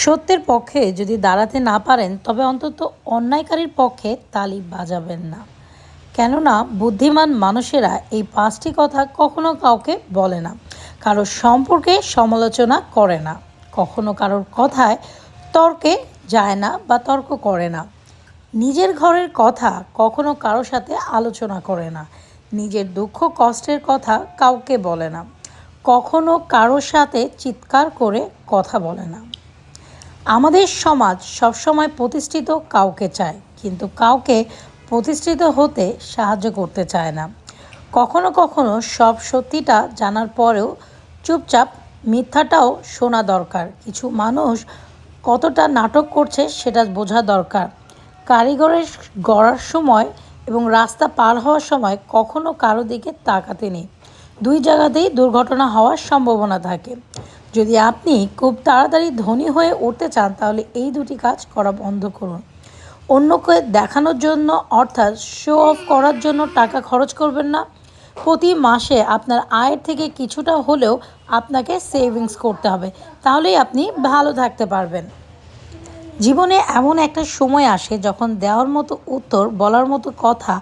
সত্যের পক্ষে যদি দাঁড়াতে না পারেন তবে অন্তত অন্যায়কারীর পক্ষে তালি বাজাবেন না। কেননা বুদ্ধিমান মানুষেরা এই পাঁচটি কথা কখনো কাউকে বলে না, কারোর সম্পর্কে সমালোচনা করে না, কখনো কারোর কথায় তর্কে যায় না বা তর্ক করে না, নিজের ঘরের কথা কখনো কারোর সাথে আলোচনা করে না, নিজের দুঃখ কষ্টের কথা কাউকে বলে না, কখনো কারোর সাথে চিৎকার করে কথা বলে না। আমাদের সমাজ সবসময় প্রতিষ্ঠিত কাউকে চায়, কিন্তু কাউকে প্রতিষ্ঠিত হতে সাহায্য করতে চায় না। কখনো কখনো সব সত্যিটা জানার পরেও চুপচাপ মিথ্যাটাও শোনা দরকার। কিছু মানুষ কতটা নাটক করছে সেটা বোঝা দরকার। কারিগরের গড়ার সময় এবং রাস্তা পার হওয়ার সময় কখনো কারো দিকে তাকাতে নেই। দুই জায়গাতেই দুর্ঘটনা হওয়ার সম্ভাবনা থাকে। যদি আপনি খুব তাড়াতাড়ি ধনী হয়ে উঠতে চান তাহলে এই দুটি কাজ করা বন্ধ করুন। অন্যকে দেখানোর জন্য অর্থাৎ শো অফ করার জন্য টাকা খরচ করবেন না। প্রতি মাসে আপনার আয়ের থেকে কিছুটা হলেও আপনাকে সেভিংস করতে হবে, তাহলেই আপনি ভালো থাকতে পারবেন। জীবনে এমন একটা সময় আসে যখন দেওয়ার মতো উত্তর, বলার মতো কথা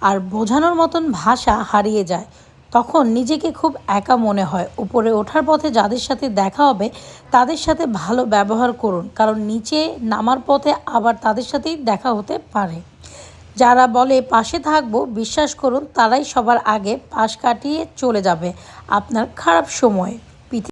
আর বোঝানোর মতন ভাষা হারিয়ে যায়। তখন নিজেকে খুব একা মনে হয়। উপরে ওঠার পথে যাদের সাথে দেখা হবে তাদের সাথে ভালো ব্যবহার করুন, কারণ নিচে নামার পথে আবার তাদের সাথেই দেখা হতে পারে। যারা বলে পাশে থাকবো, বিশ্বাস করুন তারাই সবার আগে পাশ কাটিয়ে চলে যাবে আপনার খারাপ সময়ে।